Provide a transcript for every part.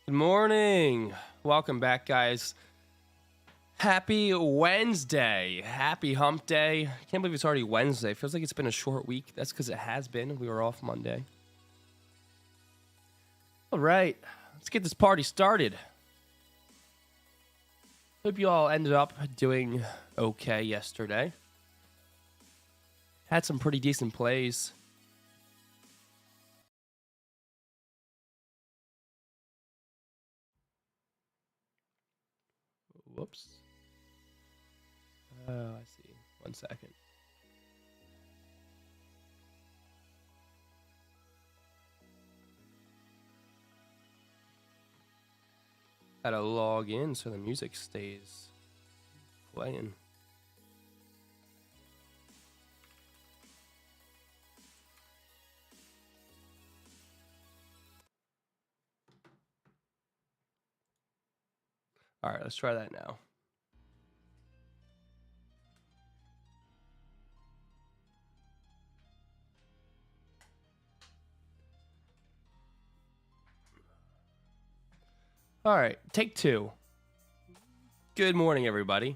Good morning. Welcome back, guys. Happy Wednesday. Happy hump day. Can't believe it's already Wednesday. Feels like it's been a short week. That's because it has been. We were off Monday. All right. Let's get this party started. Hope you all ended up doing okay yesterday. Had some pretty decent plays. Whoops. Oh, I see. 1 second. Gotta log in so the music stays playing. All right, let's try that now. All right, take two. Good morning, everybody.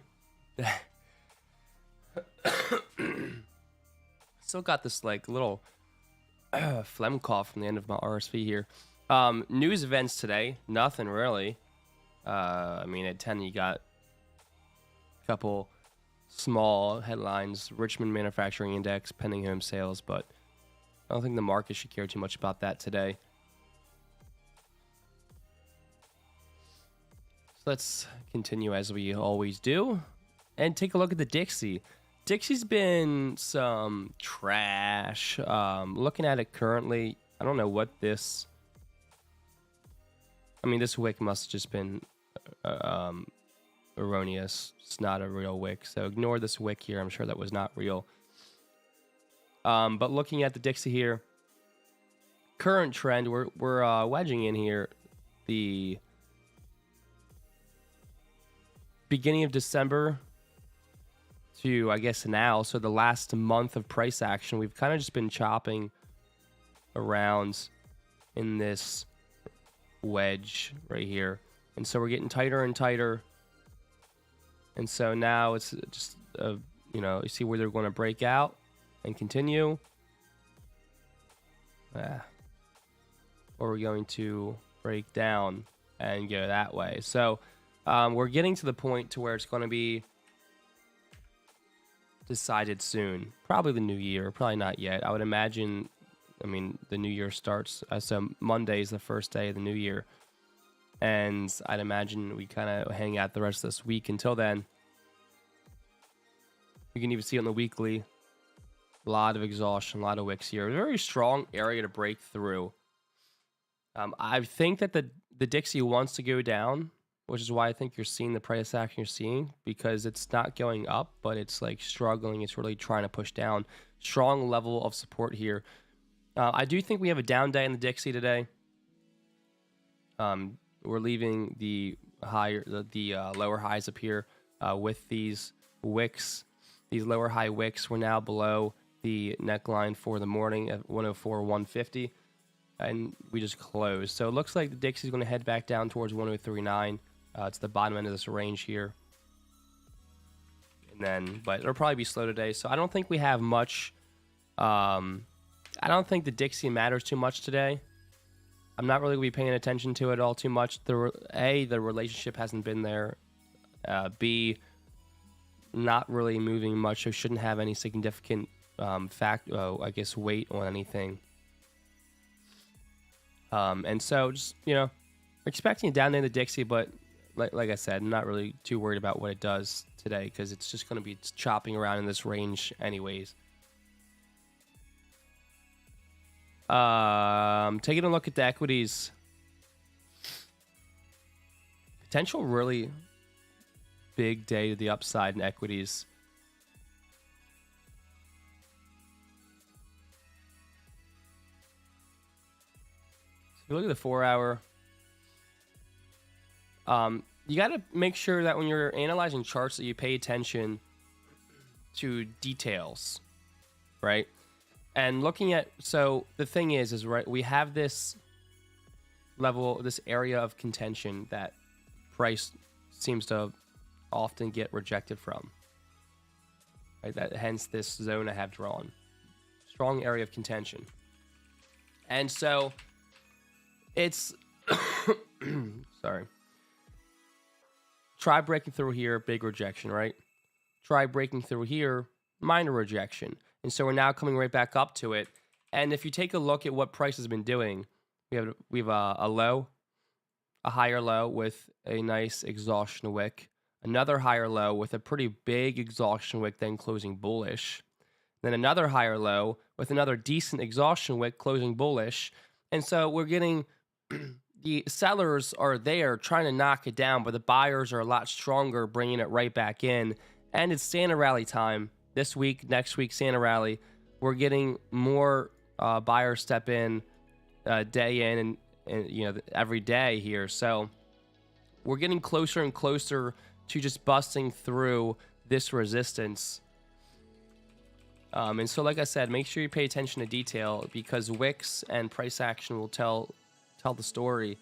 Still got this like little phlegm cough from the end of my RSV here. News events today, nothing really. I mean, at 10 you got a couple small headlines. Richmond Manufacturing Index, pending home sales, but I don't think the market should care too much about that today. So let's continue as we always do and take a look at the Dixie. Dixie's been some trash. Looking at it currently, I don't know what this... I mean, this wick must have just been erroneous. It's not a real wick, so ignore this wick here. I'm sure that was not real. But looking at the Dixie here, current trend, we're wedging in here the beginning of December to, I guess, now. So the last month of price action, we've kind of just been chopping around in this wedge right here. And so we're getting tighter and tighter. And so now it's just, you know, you see where they're going to break out and continue. Or we're going to break down and go that way. So we're getting to the point to where it's going to be decided soon. Probably the new year. Probably not yet. I would imagine, I mean, the new year starts. So Monday is the first day of the new year. And I'd imagine we kind of hang out the rest of this week until then. You can even see on the weekly, a lot of exhaustion, a lot of wicks here. A very strong area to break through. I think that the Dixie wants to go down, which is why I think you're seeing the price action you're seeing, because it's not going up, but it's like struggling. It's really trying to push down. Strong level of support here. I do think we have a down day in the Dixie today. We're leaving the lower highs up here with these wicks. These lower high wicks, we're now below the neckline for the morning at 104.150, and we just closed. So it looks like the Dixie is going to head back down towards 103.9. It's the bottom end of this range here. And then, but it'll probably be slow today. So I don't think we have much. I don't think the Dixie matters too much today. I'm not really going to be paying attention to it all too much. The relationship hasn't been there. B, not really moving much, so shouldn't have any significant I guess, weight on anything. And so just, you know, expecting it down there in the Dixie, but like I said, I'm not really too worried about what it does today because it's just going to be chopping around in this range anyways. Taking a look at the equities. Potential really big day to the upside in equities. So look at the 4 hour. You got to make sure that when you're analyzing charts that you pay attention to details, right? And looking at, so the thing is right, we have this level, this area of contention that price seems to often get rejected from. Right? That hence this zone I have drawn. Strong area of contention. And so it's sorry. Try breaking through here, big rejection, right? Try breaking through here, minor rejection. And so we're now coming right back up to it. And if you take a look at what price has been doing, we have a low, a higher low with a nice exhaustion wick, another higher low with a pretty big exhaustion wick, then closing bullish, then another higher low with another decent exhaustion wick closing bullish. And so we're getting the sellers are there trying to knock it down, but the buyers are a lot stronger, bringing it right back in. And it's Santa rally time this week, next week, Santa rally. We're getting more buyers step in day in and you know, every day here. So we're getting closer and closer to just busting through this resistance. And so, like I said, make sure you pay attention to detail, because wicks and price action will tell the story.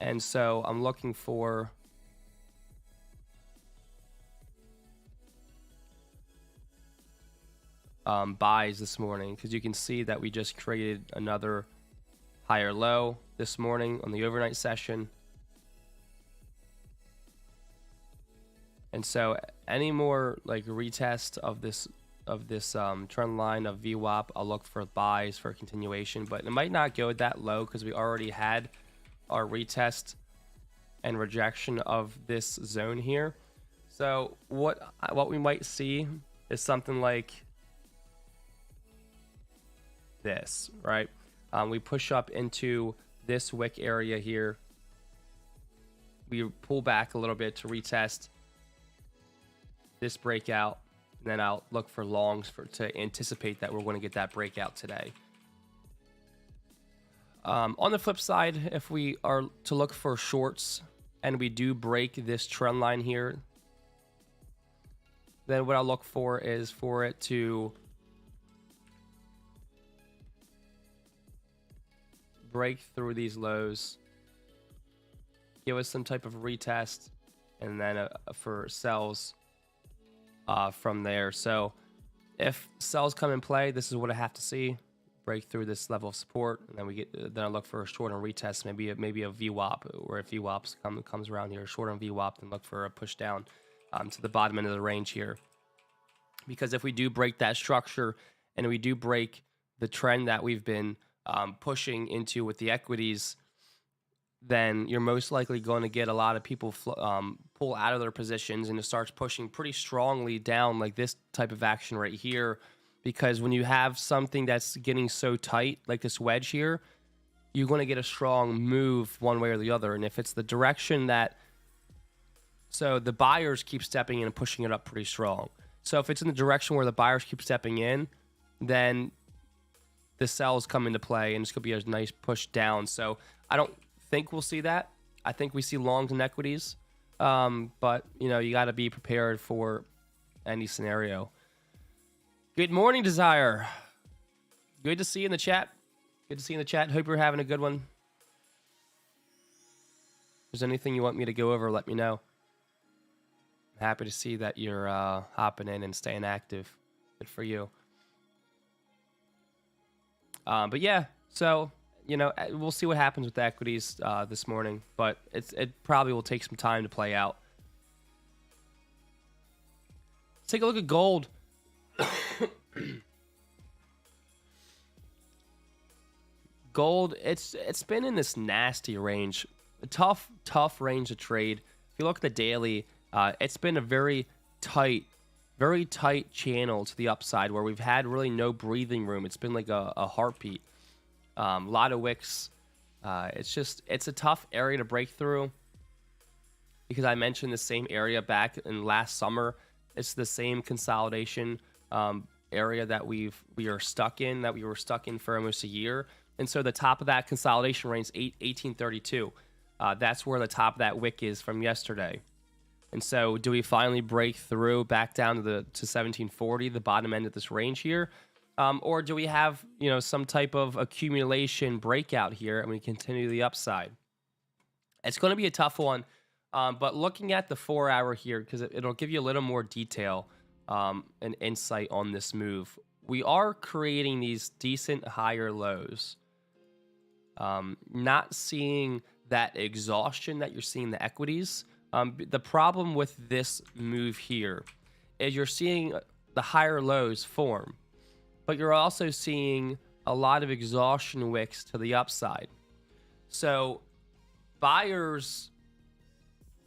And so I'm looking for buys this morning, because you can see that we just created another higher low this morning on the overnight session. And so any more like retest of this trend line of VWAP, I'll look for buys for continuation, but it might not go that low because we already had our retest and rejection of this zone here. So what we might see is something like this, right? We push up into this wick area here. We pull back a little bit to retest this breakout, and then I'll look for longs to anticipate that we're going to get that breakout today. On the flip side, if we are to look for shorts and we do break this trend line here, then what I'll look for is for it to break through these lows, give us some type of retest, and then for sells from there. So if sells come in play, this is what I have to see: break through this level of support, and then I look for a short and retest, maybe a VWAP, or if VWAP comes around here, short on VWAP, then look for a push down to the bottom end of the range here. Because if we do break that structure and we do break the trend that we've been pushing into with the equities, then you're most likely going to get a lot of people pull out of their positions, and it starts pushing pretty strongly down like this type of action right here. Because when you have something that's getting so tight like this wedge here, you're going to get a strong move one way or the other. And if it's the direction that, so the buyers keep stepping in and pushing it up pretty strong. So if it's in the direction where the buyers keep stepping in, then the sells come into play, and it's going to be a nice push down. So I don't think we'll see that. I think we see longs and equities, but you know, you got to be prepared for any scenario. Good morning, Desire. Good to see you in the chat. Good to see you in the chat. Hope you're having a good one. If there's anything you want me to go over, let me know. I'm happy to see that you're hopping in and staying active. Good for you. But yeah, so you know, we'll see what happens with the equities this morning, but it probably will take some time to play out. Let's take a look at gold. Gold, it's been in this nasty range, a tough range to trade. If you look at the daily, it's been a very tight channel to the upside where we've had really no breathing room. It's been like a heartbeat. A lot of wicks. It's a tough area to break through, because I mentioned the same area back in last summer. It's the same consolidation area that we were stuck in for almost a year. And so the top of that consolidation range is 1832. That's where the top of that wick is from yesterday. And so do we finally break through back down to 1740, the bottom end of this range here? Or do we have, some type of accumulation breakout here and we continue the upside? It's going to be a tough one. But looking at the 4-hour here, because it'll give you a little more detail and insight on this move. We are creating these decent higher lows. Not seeing that exhaustion that you're seeing in the equities. The problem with this move here is you're seeing the higher lows form, but you're also seeing a lot of exhaustion wicks to the upside. So buyers,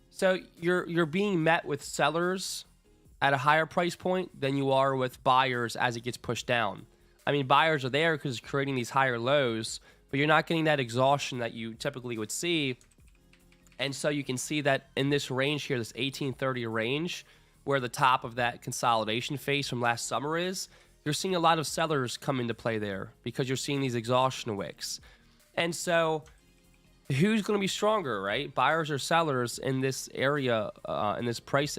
so you're being met with sellers at a higher price point than you are with buyers as it gets pushed down. I mean, buyers are there because it's creating these higher lows, but you're not getting that exhaustion that you typically would see. And so you can see that in this range here, this 1830 range, where the top of that consolidation phase from last summer is, you're seeing a lot of sellers come into play there because you're seeing these exhaustion wicks. And so who's going to be stronger, right? Buyers or sellers in this area, in this price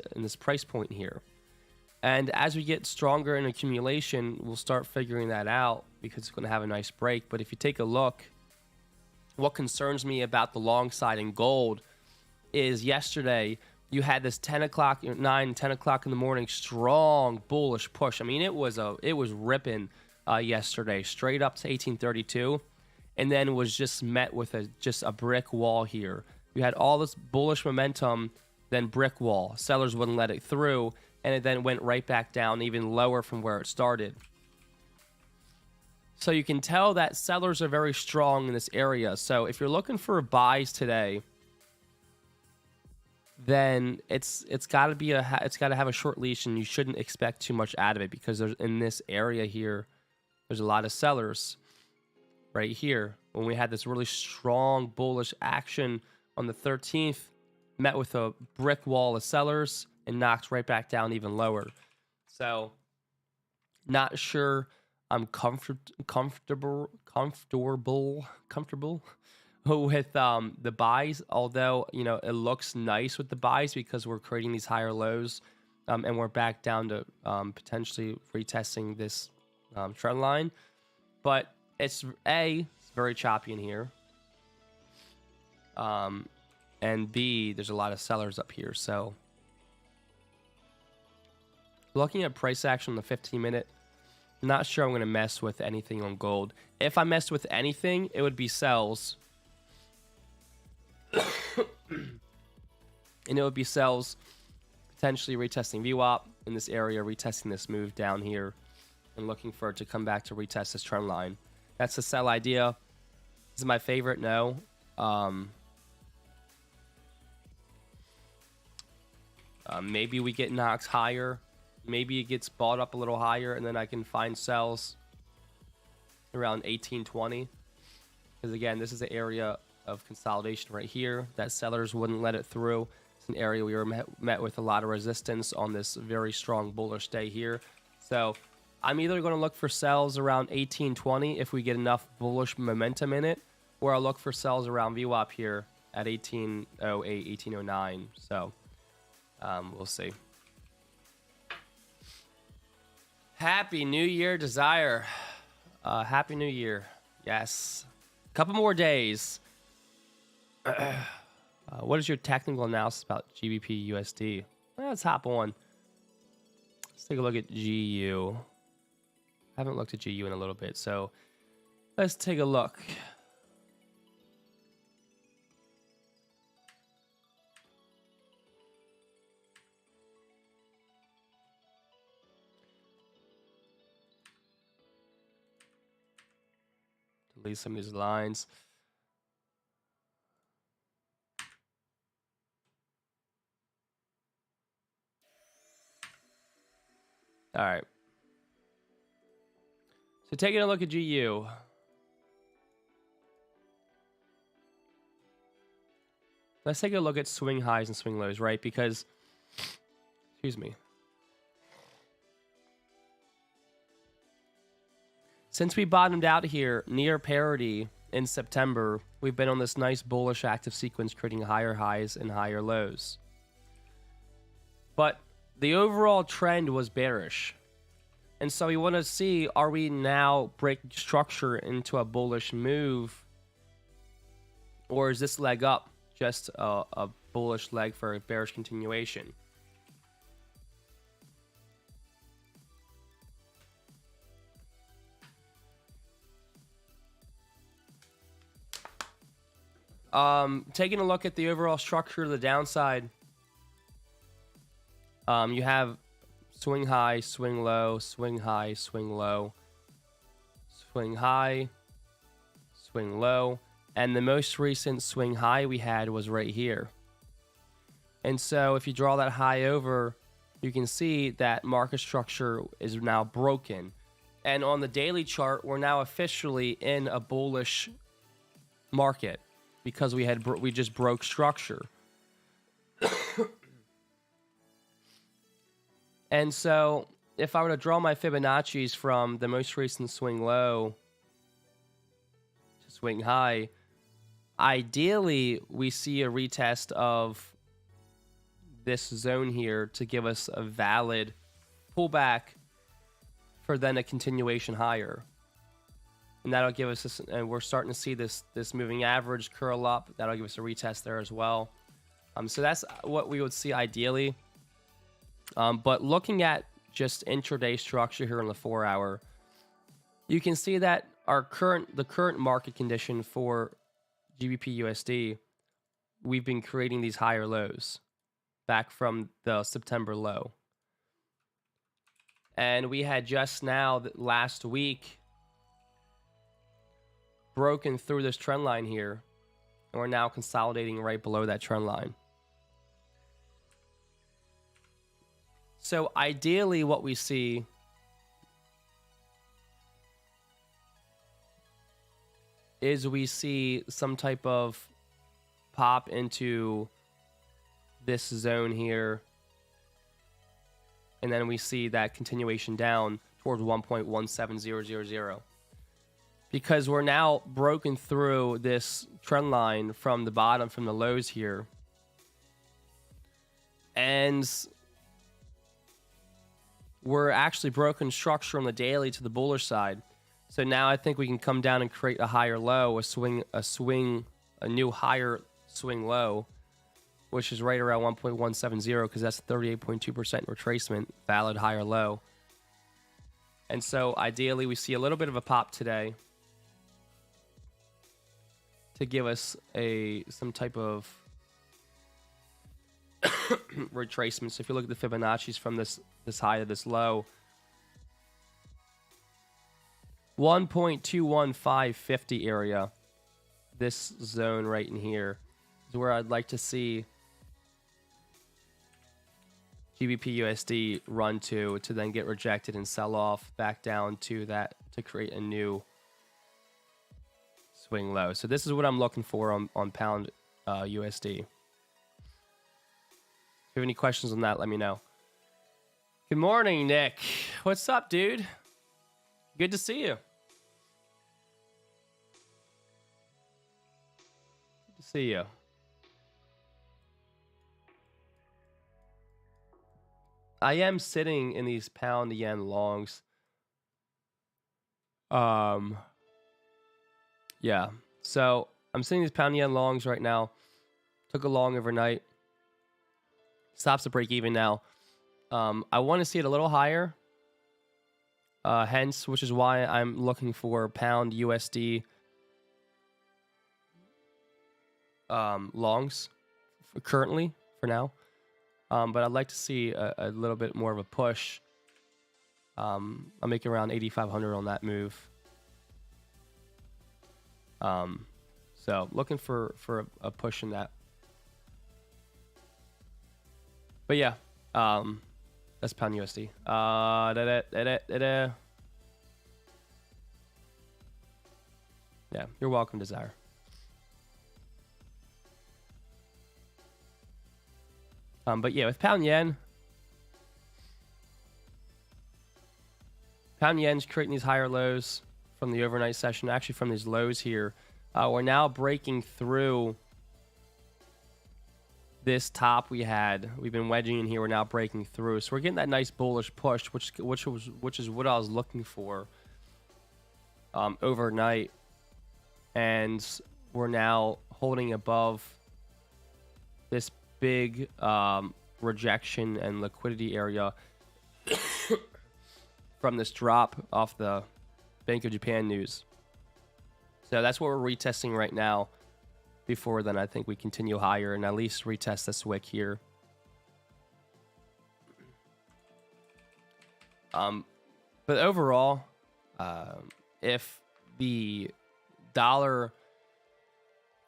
point here. And as we get stronger in accumulation, we'll start figuring that out because it's going to have a nice break. But if you take a look, what concerns me about the long side in gold is yesterday you had this 10 o'clock in the morning strong bullish push. I mean, it was ripping yesterday straight up to 1832, and then was just met with just a brick wall here. You had all this bullish momentum, then brick wall. Sellers wouldn't let it through, and it then went right back down even lower from where it started. So you can tell that sellers are very strong in this area. So if you're looking for buys today, then it's got to have a short leash, and you shouldn't expect too much out of it because there's in this area here, there's a lot of sellers right here. When we had this really strong bullish action on the 13th, met with a brick wall of sellers and knocked right back down even lower. So not sure I'm comfortable with the buys, although it looks nice with the buys because we're creating these higher lows, and we're back down to potentially retesting this trend line. But it's very choppy in here, and B, there's a lot of sellers up here. So looking at price action on the 15-minute, not sure I'm going to mess with anything on gold. If I messed with anything, it would be sells. And it would be sells potentially retesting VWAP in this area, retesting this move down here, and looking for it to come back to retest this trend line. That's the sell idea. This is my favorite. No. Maybe we get knocked higher. Maybe it gets bought up a little higher, and then I can find sells around 1820. Because again, this is the area of consolidation right here that sellers wouldn't let it through. It's an area we were met with a lot of resistance on this very strong bullish day here. So I'm either going to look for sells around 1820 if we get enough bullish momentum in it, or I'll look for sells around VWAP here at 1808, 1809. So we'll see. Happy New Year, Desire. Happy New Year. Yes. A couple more days. What is your technical analysis about GBP USD? Let's hop on. Let's take a look at GU. I haven't looked at GU in a little bit, so let's take a look. Delete some of these lines. All right. So taking a look at GU. Let's take a look at swing highs and swing lows, right? Because, excuse me. Since we bottomed out here near parity in September, we've been on this nice bullish active sequence creating higher highs and higher lows. But the overall trend was bearish. And so we want to see, are we now breaking structure into a bullish move, or is this leg up just a bullish leg for a bearish continuation? Taking a look at the overall structure to the downside, you have swing high, swing low, swing high, swing low, swing high, swing low, and the most recent swing high we had was right here. And so if you draw that high over, you can see that market structure is now broken. And on the daily chart, we're now officially in a bullish market because we just broke structure. And so if I were to draw my Fibonacci's from the most recent swing low to swing high, ideally we see a retest of this zone here to give us a valid pullback for then a continuation higher. And that'll give us this, and we're starting to see this moving average curl up. That'll give us a retest there as well. So that's what we would see ideally. But looking at just intraday structure here in the 4-hour, you can see that the current market condition for GBP USD, we've been creating these higher lows back from the September low. And we had just now last week broken through this trend line here, and we're now consolidating right below that trend line. So ideally what we see is we see some type of pop into this zone here, and then we see that continuation down towards 1.17000, because we're now broken through this trend line from the bottom, from the lows here, and we're actually broken structure on the daily to the bullish side. So now I think we can come down and create a higher low, a new higher swing low, which is right around 1.170, because that's 38.2% retracement, valid higher low. And so ideally we see a little bit of a pop today to give us some type of retracement. So if you look at the Fibonacci's from this high to this low, 1.21550 area, this zone right in here is where I'd like to see GBP USD run to then get rejected and sell off back down to that to create a new swing low. So this is what I'm looking for on pound USD. If you have any questions on that, let me know. Good morning, Nick. What's up, dude? Good to see you. Good to see you. I am sitting in these pound yen longs. Yeah. So I'm sitting in these pound yen longs right now. Took a long overnight. Stops to break even now. I want to see it a little higher. Hence, which is why I'm looking for pound USD longs currently for now. But I'd like to see a little bit more of a push. I'm making around 8,500 on that move. So looking for a push in that. But yeah, that's pound USD. Yeah, you're welcome, Desire. But yeah, with pound yen's creating these higher lows from the overnight session. Actually, from these lows here, we're now breaking through this top we've been wedging in here. We're now breaking through, so we're getting that nice bullish push, which is what I was looking for overnight, and we're now holding above this big rejection and liquidity area from this drop off the Bank of Japan news. So that's what we're retesting right now. Before then, I think we continue higher and at least retest this wick here. But overall, if the dollar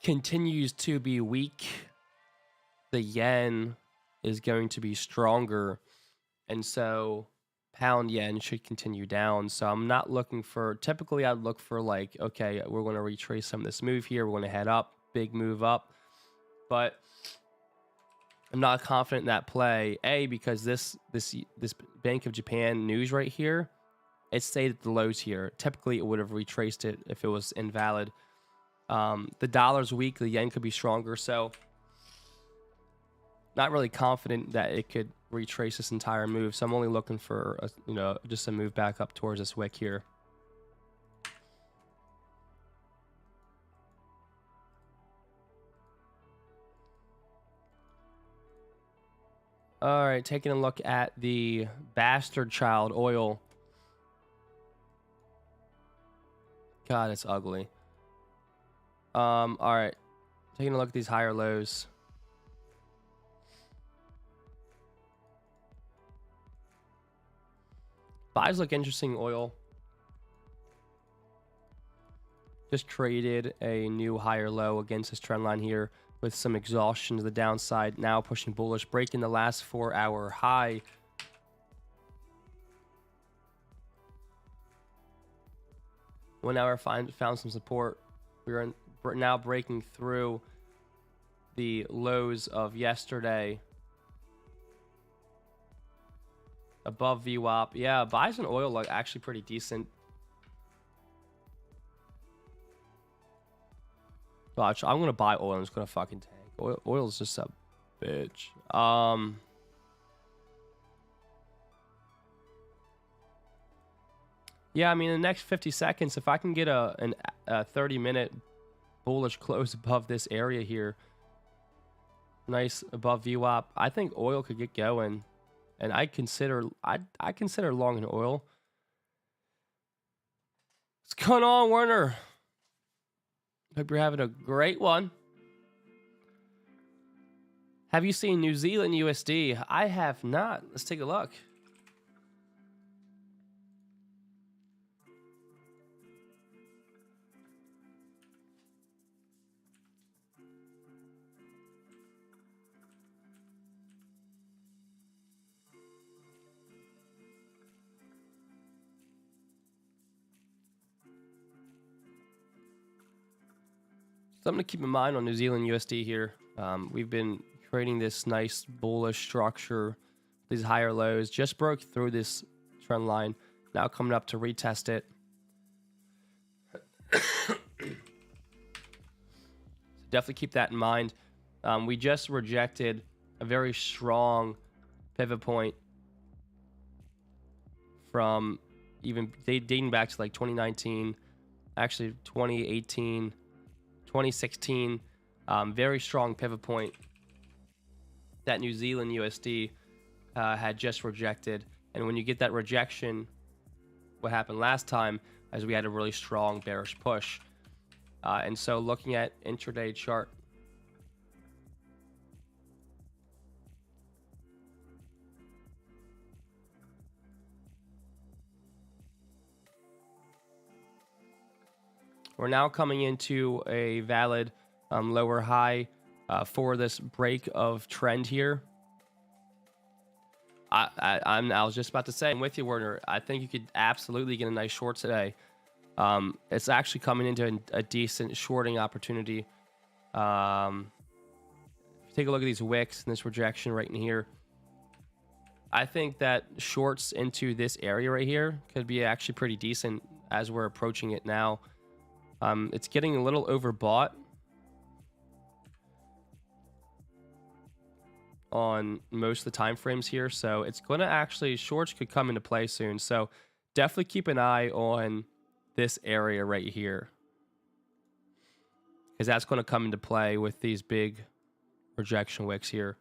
continues to be weak, the yen is going to be stronger, and so pound yen should continue down. So I'm not looking for, typically I'd look for like, okay, we're going to retrace some of this move here, we're going to head up, big move up, but I'm not confident in that play. Because this Bank of Japan news right here, it stayed at the lows here. Typically it would have retraced it if it was invalid. The dollar's weak, the yen could be stronger, so not really confident that it could retrace this entire move. So I'm only looking for just a move back up towards this wick here. All right, taking a look at the bastard child oil. God, it's ugly. All right, taking a look at these higher lows. Buys look interesting. Oil just created a new higher low against this trend line here, with some exhaustion to the downside, now pushing bullish, breaking the last 4-hour high. 1 hour found some support. We're now breaking through the lows of yesterday. Above VWAP. Yeah, buys in oil look actually pretty decent. Watch, I'm gonna buy oil. I'm just gonna fucking tank. Oil is just a bitch. Yeah, I mean, in the next 50 seconds, if I can get a 30-minute bullish close above this area here, nice above VWAP, I think oil could get going, and I consider long in oil. What's going on, Werner? Hope you're having a great one. Have you seen New Zealand USD? I have not. Let's take a look. Something to keep in mind on New Zealand USD here. We've been creating this nice bullish structure, these higher lows. Just broke through this trend line. Now coming up to retest it. So definitely keep that in mind. We just rejected a very strong pivot point from even dating back to like 2019, actually 2018. 2016, very strong pivot point that New Zealand USD had just rejected. And when you get that rejection, what happened last time is we had a really strong bearish push. And so looking at intraday chart, we're now coming into a valid lower high for this break of trend here. I was just about to say, I'm with you, Werner. I think you could absolutely get a nice short today. It's actually coming into a decent shorting opportunity. If you take a look at these wicks and this rejection right in here, I think that shorts into this area right here could be actually pretty decent as we're approaching it now. It's getting a little overbought. on most of the time frames here, so it's going to actually, shorts could come into play soon. So definitely keep an eye on this area right here, because that's going to come into play with these big rejection wicks here,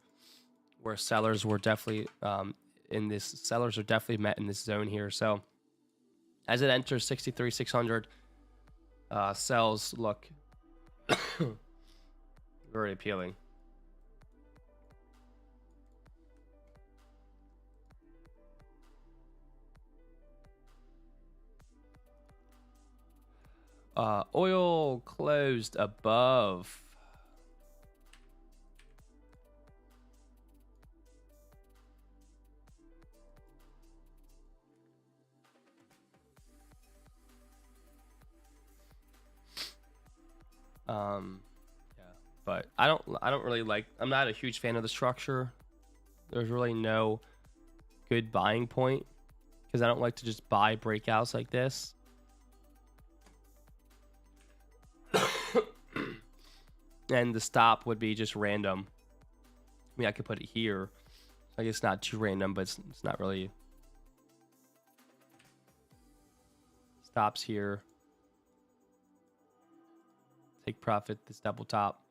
where sellers were definitely sellers are definitely met in this zone here. So as it enters 63,600, sells look very appealing. Oil closed above. Yeah, but I don't really like, I'm not a huge fan of the structure. There's really no good buying point, because I don't like to just buy breakouts like this. And the stop would be just random. I mean, I could put it here. I guess not too random, but it's not really. Stops here. Take profit, this double top.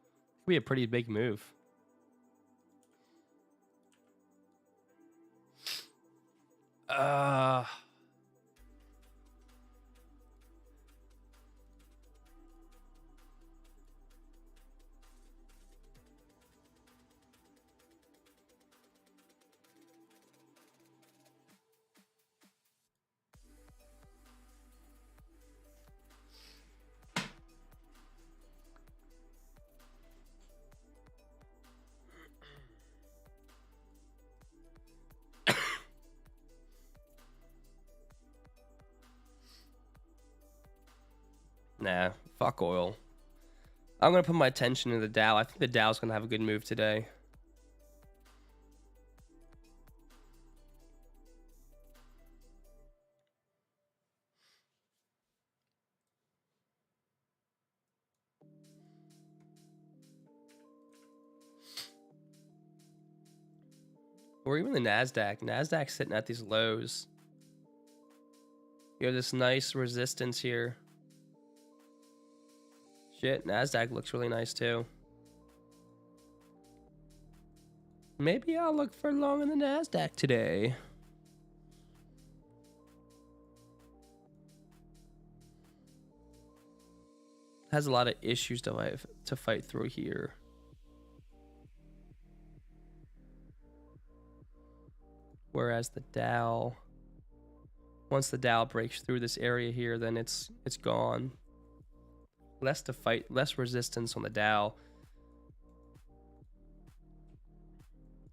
Could be a pretty big move. Nah, fuck oil. I'm going to put my attention in the Dow. I think the Dow's going to have a good move today. Or even the NASDAQ. NASDAQ's sitting at these lows. You have this nice resistance here. Shit, NASDAQ looks really nice too. Maybe I'll look for long in the NASDAQ today. Has a lot of issues to fight through here. Whereas the Dow, once the Dow breaks through this area here, then it's gone. Less to fight, less resistance on the Dow.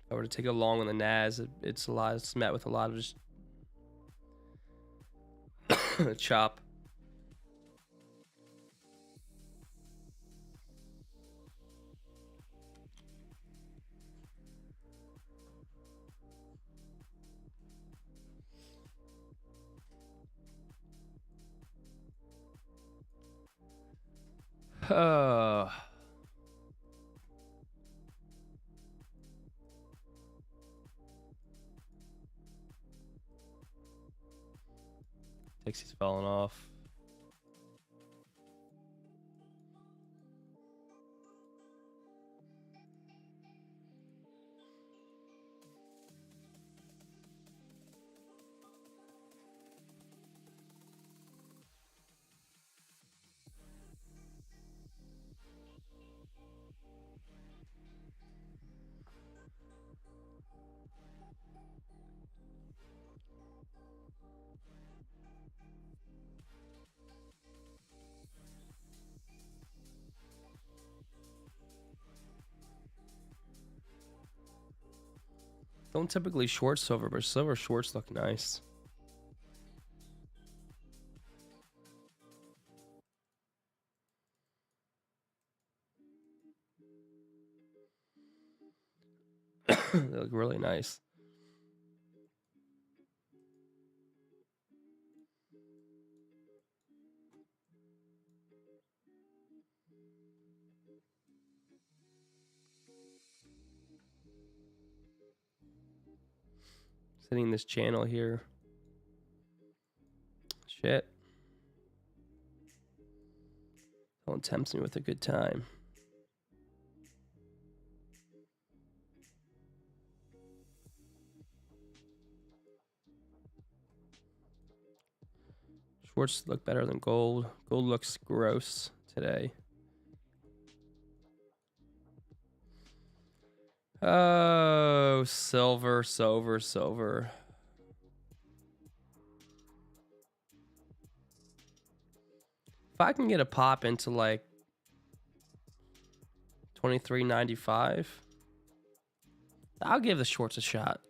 If I were to take a long on the NAS, it's met with a lot of just chop. Dixie's falling off. Don't typically short silver, but silver shorts look nice. They look really nice. Sitting this channel here. Shit. Don't tempt me with a good time. Shorts look better than gold. Gold looks gross today. Oh, silver. If I can get a pop into like 23.95, I'll give the shorts a shot.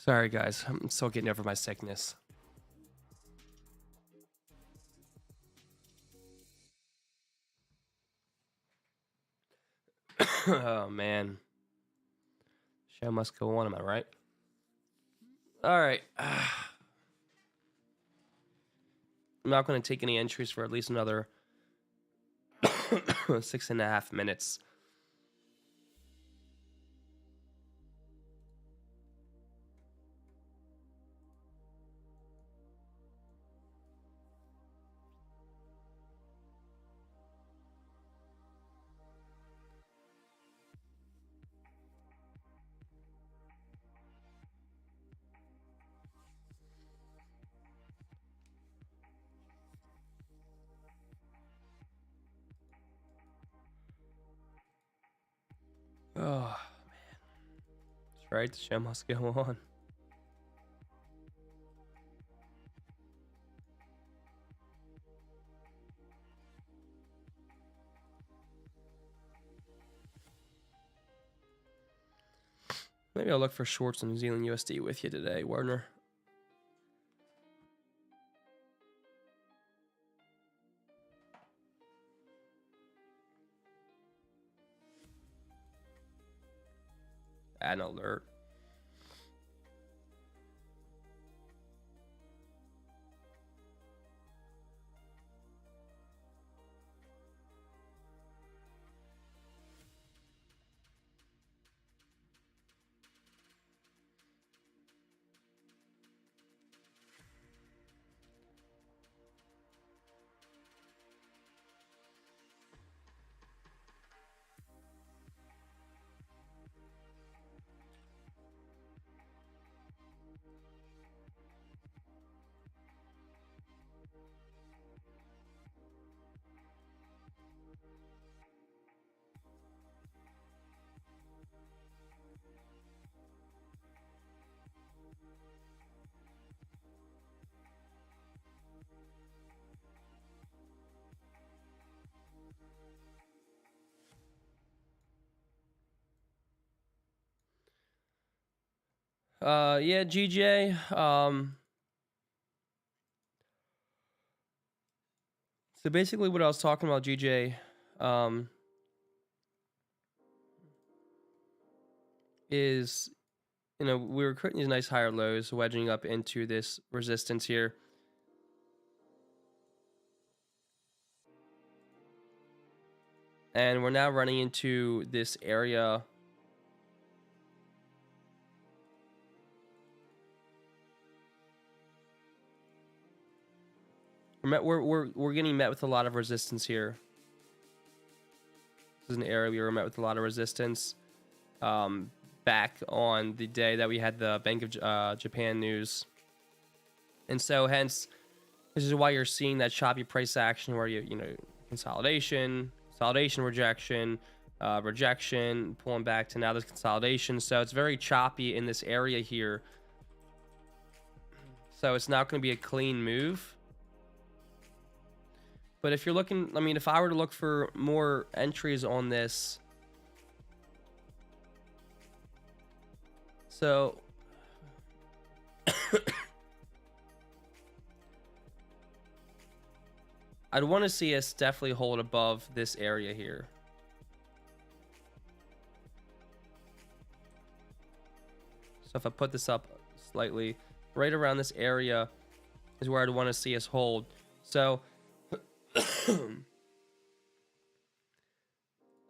Sorry, guys. I'm still getting over my sickness. Oh, man. Show must go on, am I right? All right. I'm not going to take any entries for at least another 6.5 minutes. Oh, man. That's right. The show must go on. Maybe I'll look for shorts on New Zealand USD with you today, Warner. Add an alert. Yeah, GJ. So basically what I was talking about, GJ, is, you know, we were creating these nice higher lows, wedging up into this resistance here. And we're now running into this area. We're getting met with a lot of resistance here. This is an area we were met with a lot of resistance. Back on the day that we had the Bank of Japan news. And so hence, this is why you're seeing that choppy price action where you know, consolidation rejection, rejection, pulling back to now this consolidation. So it's very choppy in this area here. So it's not going to be a clean move. But if you're looking, I mean, if I were to look for more entries on this, so I'd want to see us definitely hold above this area here. So if I put this up slightly, right around this area is where I'd want to see us hold. So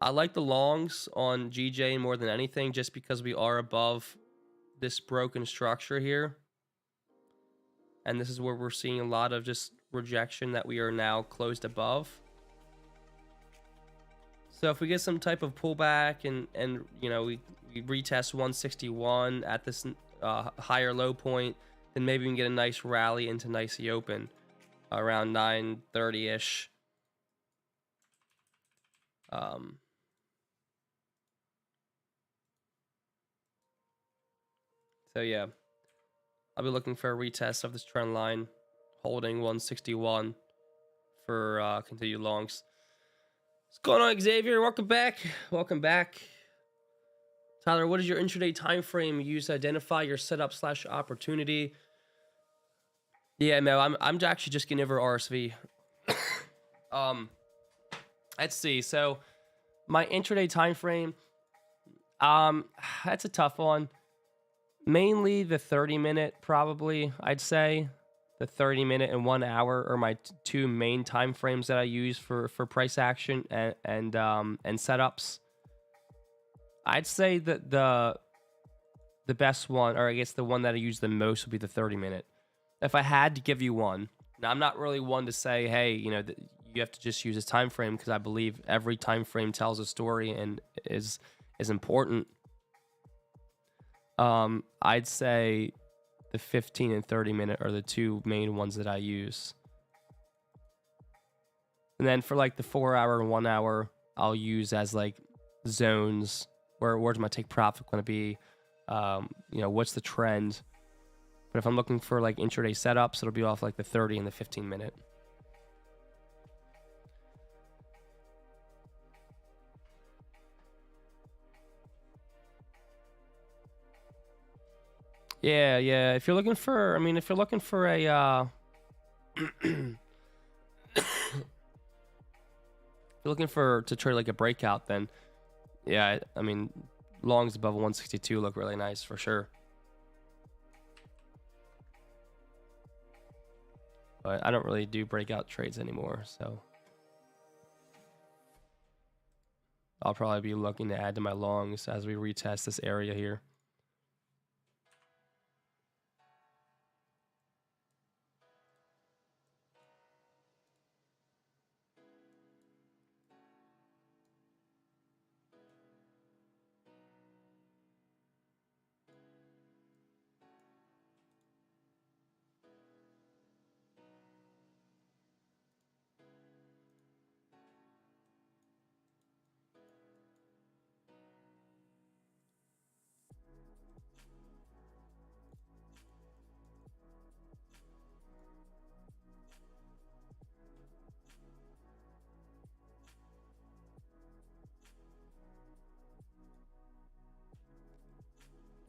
I like the longs on GJ more than anything, just because we are above this broken structure here. And this is where we're seeing a lot of just rejection that we are now closed above. So if we get some type of pullback and you know, we retest 161 at this higher low point, then maybe we can get a nice rally into nicely open around 930-ish. So yeah, I'll be looking for a retest of this trend line, holding 161 for continued longs. What's going on, Xavier? Welcome back. Welcome back. Tyler, what is your intraday time frame you use to identify your setup / opportunity? Yeah, no, I'm actually just getting over RSV. Let's see. So my intraday time frame, that's a tough one. Mainly the 30-minute, probably, I'd say. The 30-minute and 1 hour are my two main time frames that I use for price action and setups. I'd say that the best one, or I guess the one that I use the most, would be the 30-minute. If I had to give you one, now I'm not really one to say, hey, you know, you have to just use this time frame, because I believe every time frame tells a story and is important. I'd say the 15 and 30-minute are the two main ones that I use. And then for like the 4 hour and 1 hour, I'll use as like zones. Where's my take profit going to be? You know, what's the trend? But if I'm looking for like intraday setups, it'll be off like the 30 and the 15-minute. Yeah. If you're looking for, I mean, if you're looking for a, you're looking to trade like a breakout, then yeah, I mean, longs above 162 look really nice for sure. But I don't really do breakout trades anymore, so I'll probably be looking to add to my longs as we retest this area here.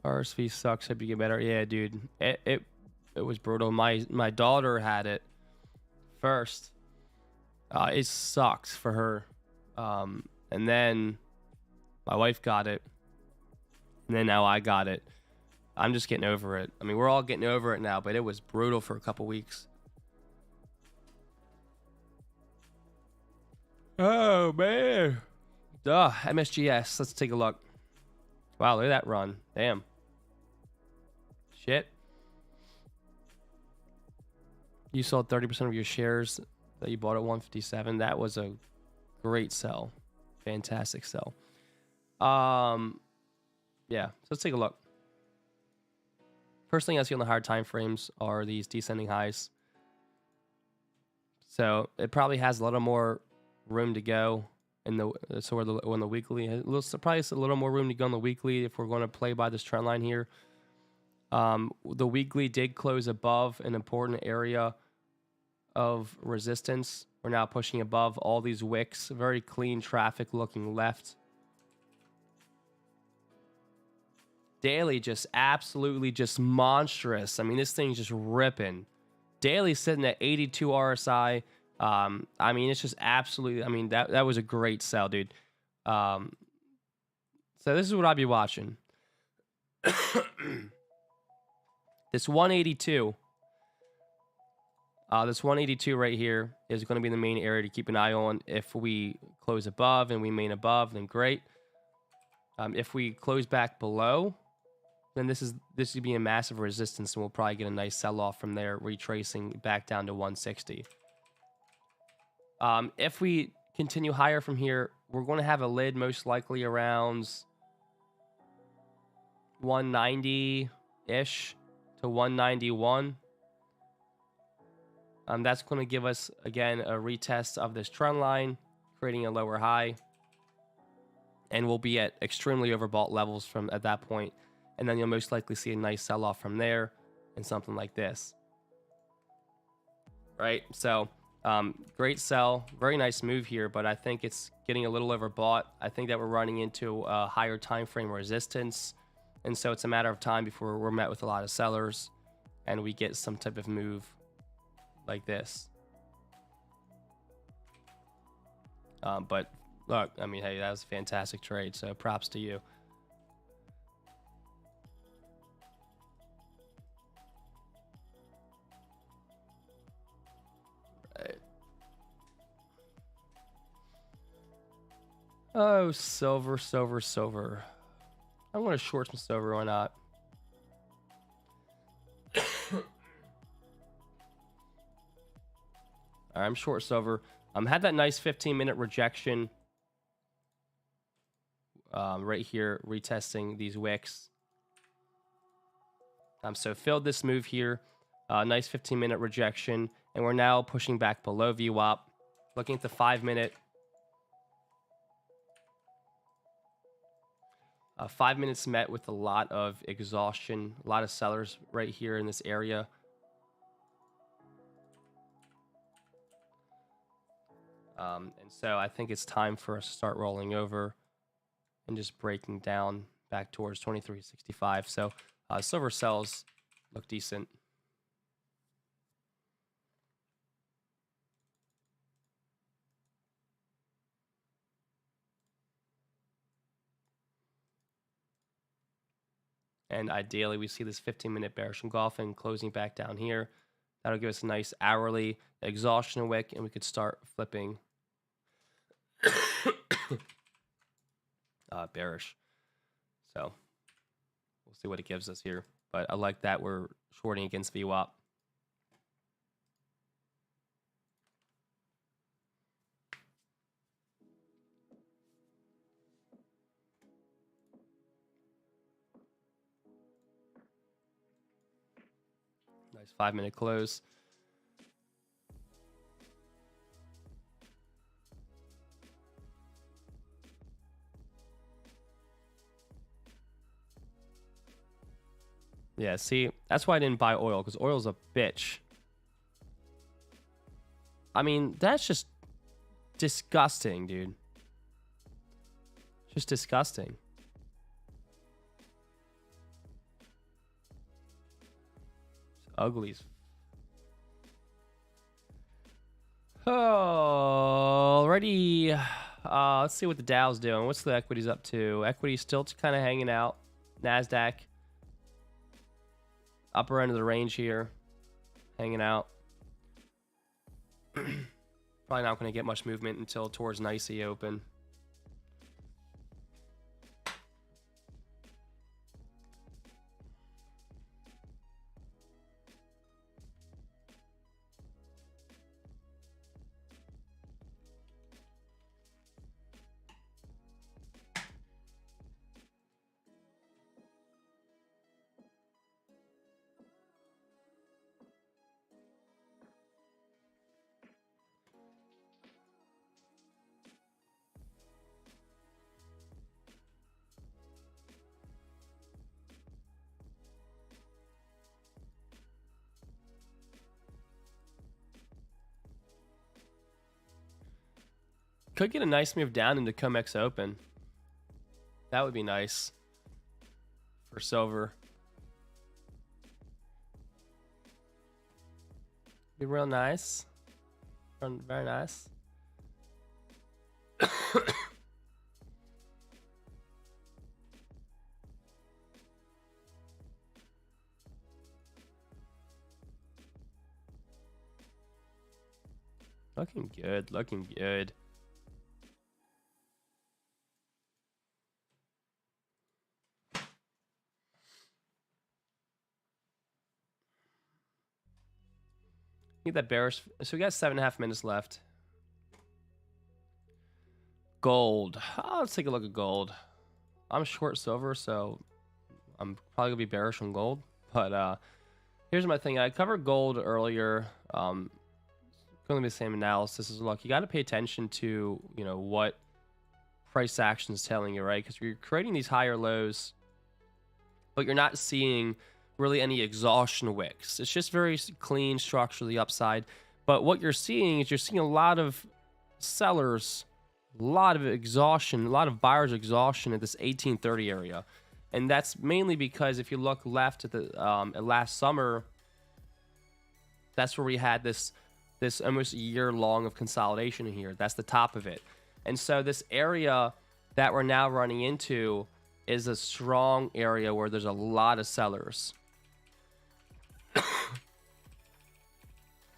RSV sucks. Hope you get better. Yeah, dude. It was brutal. My daughter had it first. It sucks for her. And then my wife got it. And then now I got it. I'm just getting over it. I mean, we're all getting over it now, but it was brutal for a couple weeks. Oh, man. Duh. MSGS. Let's take a look. Wow, look at that run. Damn. Shit. You sold 30% of your shares that you bought at 157. That was a great sell. Fantastic sell. Yeah, so let's take a look. First thing I see on the higher time frames are these descending highs. So it probably has a little more room to go. in the so where the on the weekly, probably a little more room to go on the weekly if we're going to play by this trend line here. The weekly did close above an important area of resistance. We're now pushing above all these wicks. Very clean traffic looking left. Daily just absolutely just monstrous. I mean, this thing's just ripping. Daily sitting at 82 RSI. I mean, it's just absolutely, I mean, that was a great sell, dude. So this is what I'd be watching. This 182. This 182 right here is going to be the main area to keep an eye on. If we close above and we main above, then great. If we close back below, then this would be a massive resistance, and we'll probably get a nice sell-off from there, retracing back down to 160. If we continue higher from here, we're going to have a lid most likely around 190-ish to 191. That's going to give us, again, a retest of this trend line, creating a lower high. And we'll be at extremely overbought levels from at that point. And then you'll most likely see a nice sell-off from there and something like this. Right? So, great sell. Very nice move here, but I think it's getting a little overbought. I think that we're running into a higher time frame resistance. And so it's a matter of time before we're met with a lot of sellers and we get some type of move like this. But look, I mean, hey, that was a fantastic trade, so props to you. Right. Oh, silver. I want to short some silver, why not? All right, I'm short silver. Had that nice 15-minute rejection right here, retesting these wicks. So filled this move here, nice 15-minute rejection, and we're now pushing back below VWAP. Looking at the 5-minute. 5 minutes met with a lot of exhaustion, a lot of sellers right here in this area. And so I think it's time for us to start rolling over and just breaking down back towards 2365. So silver sells look decent. And ideally, we see this 15-minute bearish engulfing closing back down here. That'll give us a nice hourly exhaustion wick, and we could start flipping bearish. So we'll see what it gives us here. But I like that we're shorting against VWAP. Nice 5-minute close. Yeah, see, that's why I didn't buy oil, because oil's a bitch. I mean, that's just disgusting, dude. Just disgusting. It's ugly. Alrighty. Let's see what the Dow's doing. What's the equities up to? Equities still kind of hanging out. NASDAQ. Upper end of the range here. Hanging out. Probably not going to get much movement until towards an icy open. Could get a nice move down into COMEX open. That would be nice for silver. Be real nice. Very nice. Looking good, looking good. Need that bearish. So we got 7.5 minutes left. Gold. Oh, let's take a look at gold. I'm short silver, so I'm probably gonna be bearish on gold. But here's my thing. I covered gold earlier. Going to be the same analysis as look. You got to pay attention to what price action is telling you, right? Because you're creating these higher lows, but you're not seeing really any exhaustion wicks. It's just very clean structure to the upside. But what you're seeing is you're seeing a lot of sellers, a lot of exhaustion, a lot of buyers exhaustion at this 1830 area. And that's mainly because if you look left at the last summer, that's where we had this almost a year long of consolidation here. That's the top of it. And so this area that we're now running into is a strong area where there's a lot of sellers.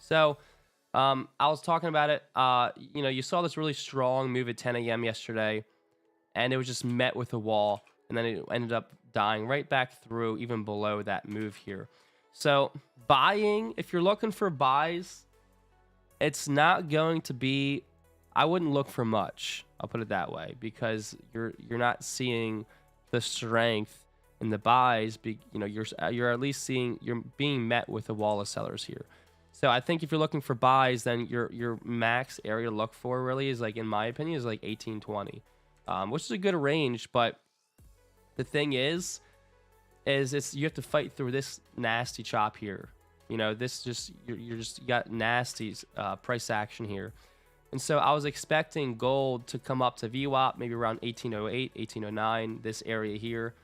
So I was talking about it. You saw this really strong move at 10 a.m. yesterday, and it was just met with a wall, and then it ended up dying right back through even below that move here. So buying, if you're looking for buys, it's not going to be, I wouldn't look for much. I'll put it that way, because you're not seeing the strength in the buys. You're at least seeing, you're being met with a wall of sellers here. So I think if you're looking for buys, then your max area to look for really is, like, in my opinion, is like 1820, which is a good range. But the thing is you have to fight through this nasty chop here. This just you got nasty price action here. And so I was expecting gold to come up to VWAP maybe around 1808, 1809, this area here,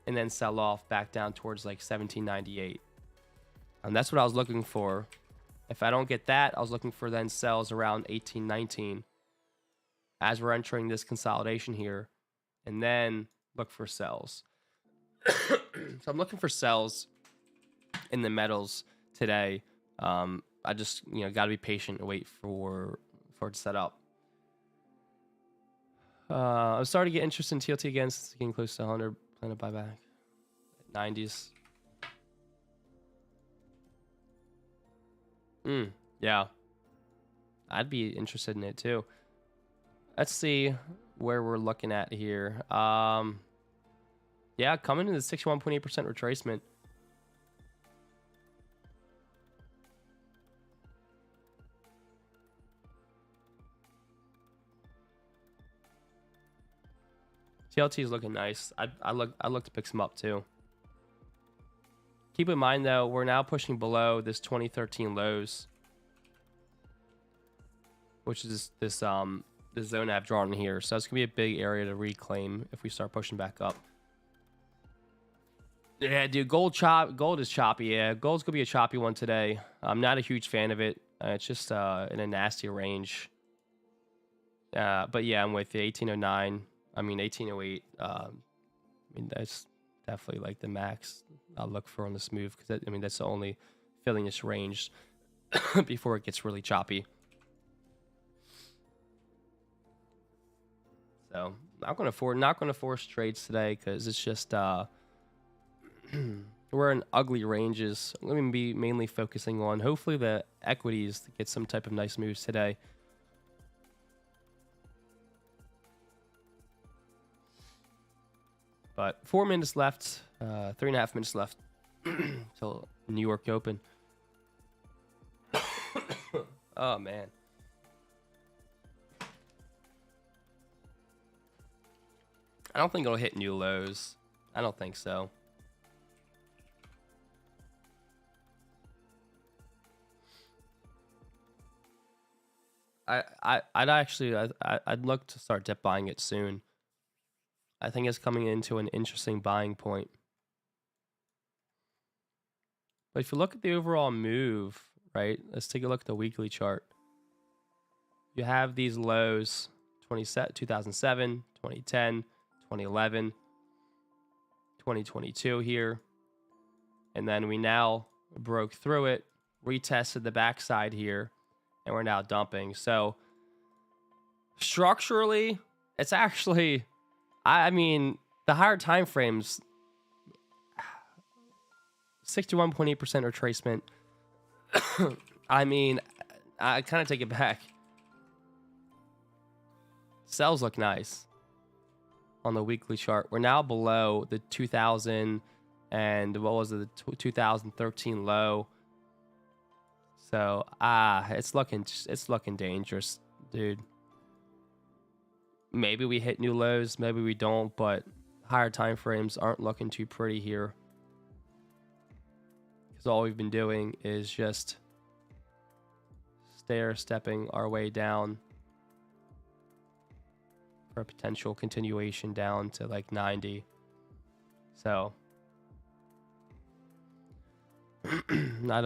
and then sell off back down towards like 1798. And that's what I was looking for. If I don't get that, I was looking for then sells around 1819 as we're entering this consolidation here, and then look for sells. So I'm looking for sells in the metals today. I just got to be patient and wait for it to set up. I'm starting to get interested in TLT again since it's getting close to 100. Plan to buy back 90s. Yeah, I'd be interested in it too. Let's see where we're looking at here. Yeah, coming to the 61.8% retracement. TLT is looking nice. I look to pick some up too. Keep in mind though, we're now pushing below this 2013 lows, which is this zone I've drawn in here. So it's gonna be a big area to reclaim if we start pushing back up. Yeah, dude, gold is choppy. Yeah, gold's gonna be a choppy one today. I'm not a huge fan of it. It's just in a nasty range. But yeah, I'm with you. 1809. I mean 1808. I mean that's definitely like the max I'll look for on this move, because that's the only filling this range before it gets really choppy. So not gonna force trades today, because it's just we're in ugly ranges. I'm gonna be mainly focusing on hopefully the equities to get some type of nice moves today. But 4 minutes left, 3.5 minutes left till New York Open. Oh man. I don't think it'll hit new lows. I don't think so. I'd look to start dip buying it soon. I think it's coming into an interesting buying point. But if you look at the overall move, right? Let's take a look at the weekly chart. You have these lows 2007, 2010, 2011, 2022 here. And then we now broke through it, retested the backside here, and we're now dumping. So structurally, it's actually, I mean, the higher time frames, 61.8% retracement. I mean, I kind of take it back. Sells look nice on the weekly chart. We're now below the 2000 and what was it, the 2013 low. So it's looking dangerous, dude. Maybe we hit new lows, maybe we don't, but higher time frames aren't looking too pretty here. Because all we've been doing is just stair-stepping our way down for a potential continuation down to like 90. So not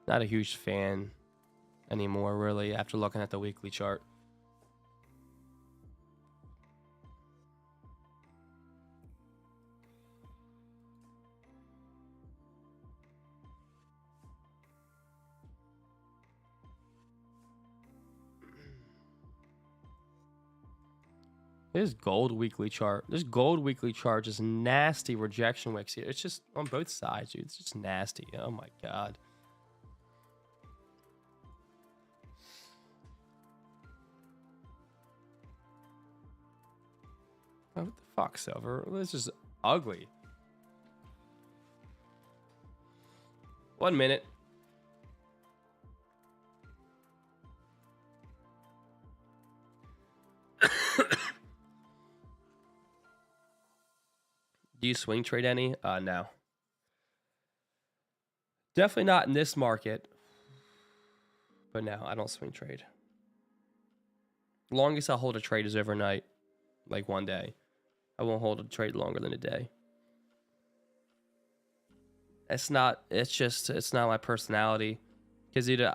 a huge fan anymore, really, after looking at the weekly chart. This gold weekly chart. This gold weekly chart is nasty rejection wicks here. It's just on both sides, dude. It's just nasty. Oh my god. Oh, what the fuck, Silver? This is ugly. 1 minute. Do you swing trade any? No. Definitely not in this market. But no, I don't swing trade. Longest I'll hold a trade is overnight. Like 1 day. I won't hold a trade longer than a day. It's not my personality. Because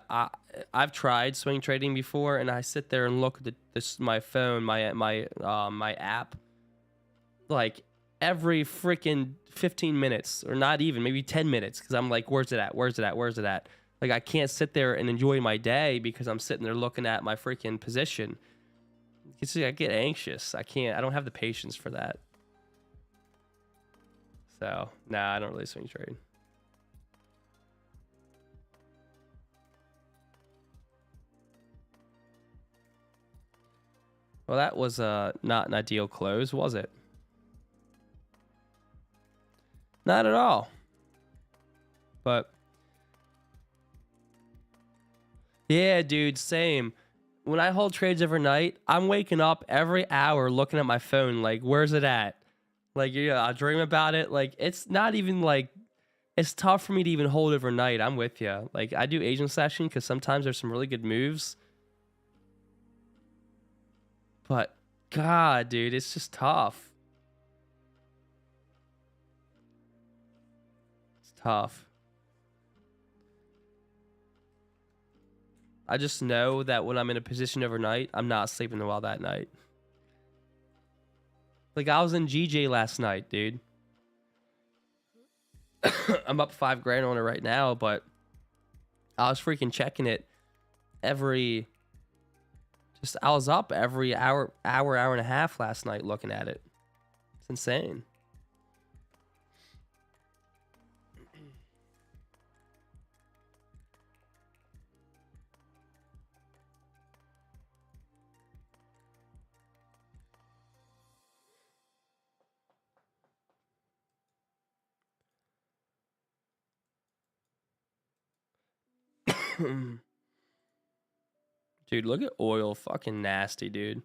I've tried swing trading before, and I sit there and look at my phone, my app, like every freaking 15 minutes, or not even, maybe 10 minutes, because I'm like, where's it at? Where's it at? Where's it at? Like, I can't sit there and enjoy my day because I'm sitting there looking at my freaking position. You see, I get anxious. I don't have the patience for that. So, nah, I don't really swing trade. Well, that was not an ideal close, was it? Not at all. But yeah, dude, same. When I hold trades overnight, I'm waking up every hour looking at my phone, like, where's it at? Like, yeah, I dream about it. Like, it's not even like, it's tough for me to even hold overnight. I'm with you. Like, I do Asian session because sometimes there's some really good moves. But God, dude, it's just tough. It's tough. I just know that when I'm in a position overnight, I'm not sleeping well that night. Like, I was in GJ last night, dude. I'm up $5 grand on it right now, but I was freaking checking it every... I was up every hour and a half last night looking at it. It's insane. Dude, look at oil. Fucking nasty, dude.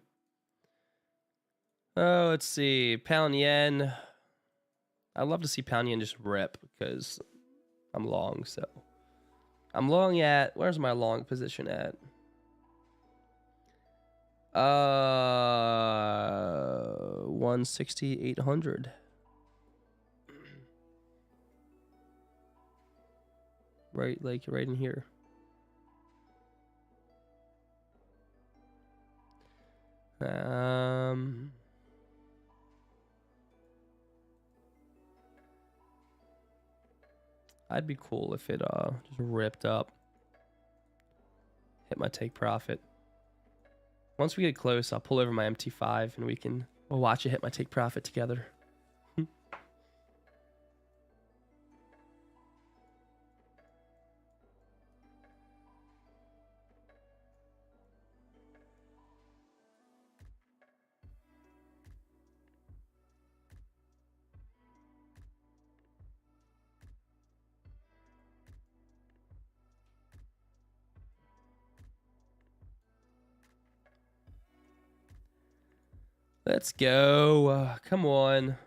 Oh, let's see. Pound yen. I'd love to see pound yen just rip because I'm long, so. I'm long at, where's my long position at? 160,800. Right, like right in here. I'd be cool if it just ripped up. Hit my take profit. Once we get close, I'll pull over my MT5 and we'll watch it hit my take profit together. Let's go. Come on.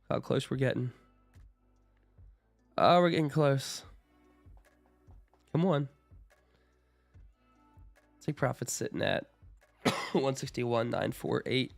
How close we're getting. Oh, we're getting close. Come on. Take profit sitting at 161,948.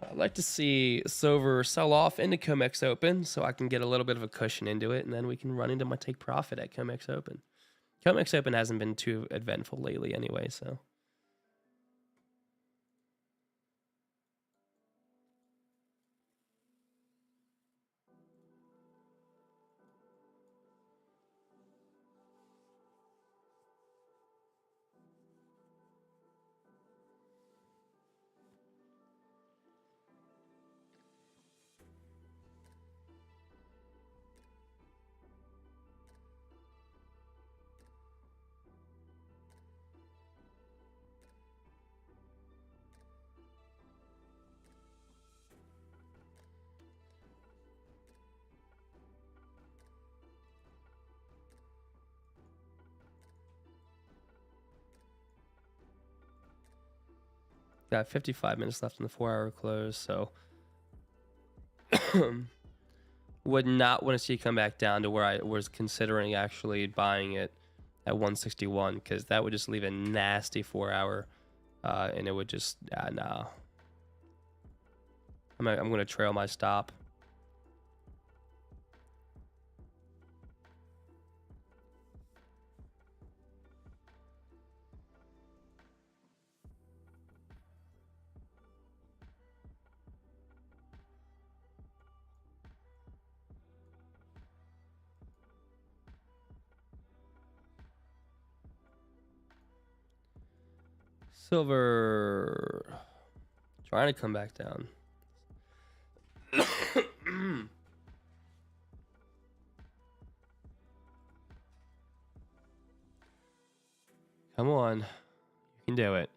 I'd like to see silver sell off into COMEX Open so I can get a little bit of a cushion into it, and then we can run into my take profit at COMEX Open. COMEX Open hasn't been too eventful lately anyway, so. Got 55 minutes left in the 4-hour close, so would not want to see it come back down to where I was considering actually buying it at 161, because that would just leave a nasty 4-hour, and it would just, no. I'm going to trail my stop. Silver trying to come back down. Come on. You can do it.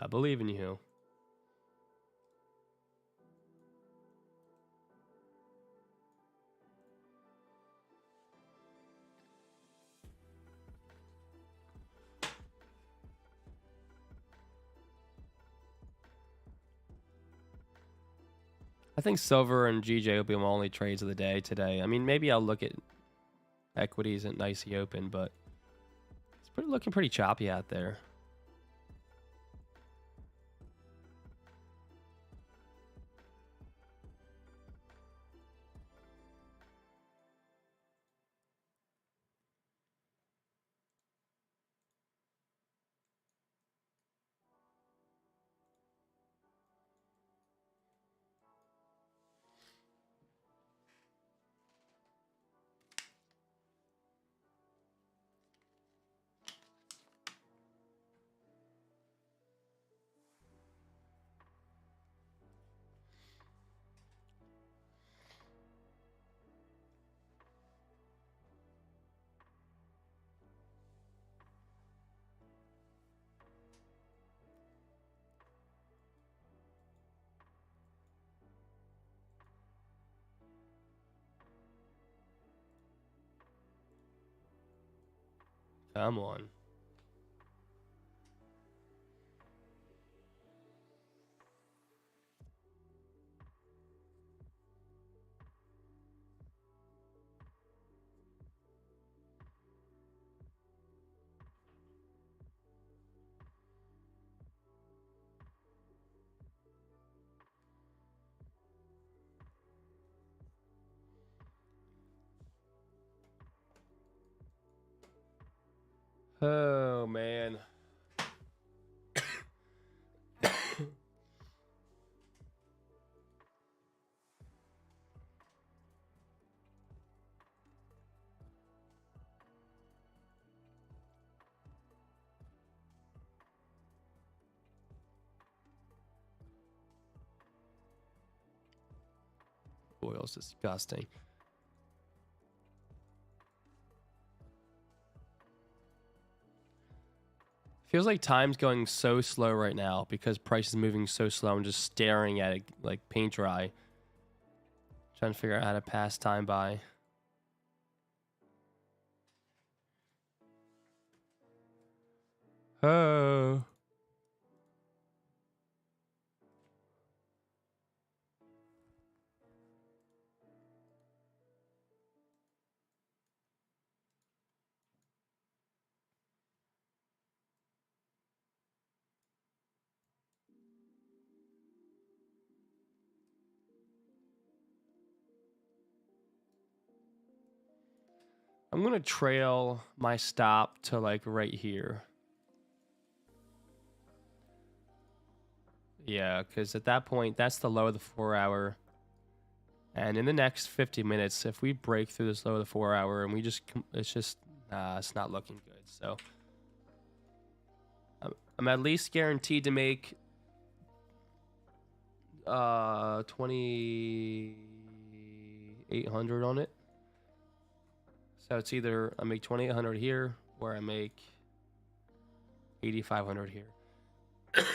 I believe in you. I think silver and GJ will be my only trades of the day today. I mean, maybe I'll look at equities at NYSE Open, but it's looking pretty choppy out there. Come on. Oh, man. Oil's disgusting. Feels like time's going so slow right now because price is moving so slow. I'm just staring at it like paint dry. Trying to figure out how to pass time by. Oh. I'm going to trail my stop to like right here. Yeah, because at that point, that's the low of the 4 hour. And in the next 50 minutes, if we break through this low of the 4 hour and we just, it's not looking good. So I'm at least guaranteed to make 2,800 on it. So it's either I make 2,800 here or I make 8,500 here. Just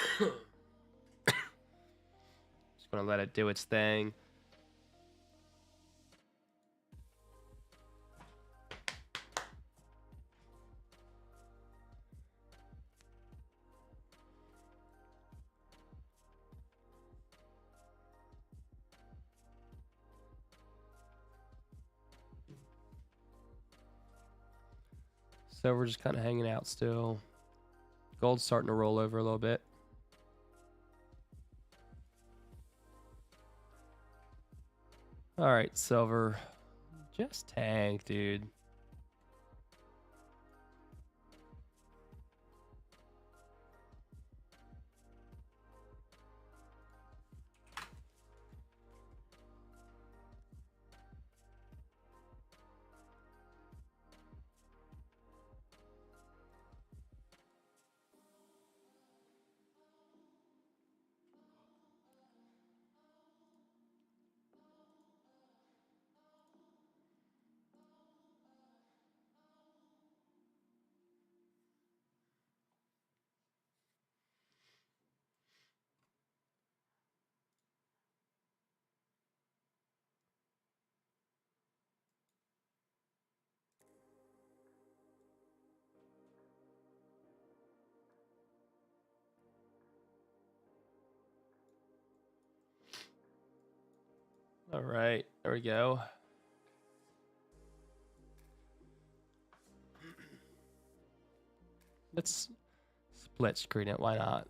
gonna let it do its thing. So we're just kind of hanging out still. Gold's starting to roll over a little bit. All right, silver. Just tank, dude. All right, there we go. Let's split screen it. Why not?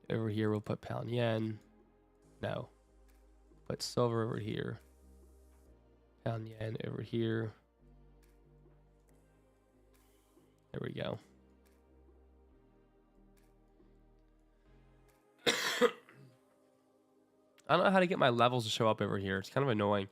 Over here we'll put pound yen. No. Put silver over here. Pound yen over here. There we go. I don't know how to get my levels to show up over here. It's kind of annoying.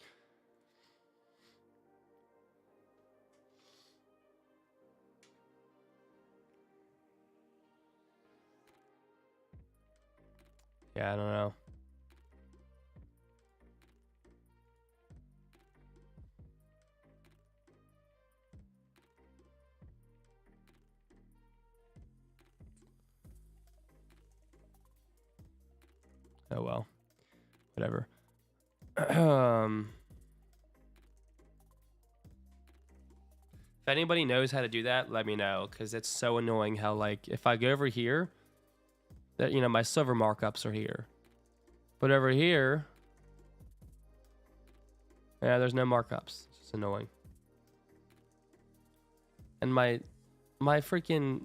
Yeah, I don't know. Oh well. Whatever. If anybody knows how to do that, let me know, because it's so annoying how, like, if I go over here, that, you know, my silver markups are here. But over here, yeah, there's no markups. It's just annoying. And my freaking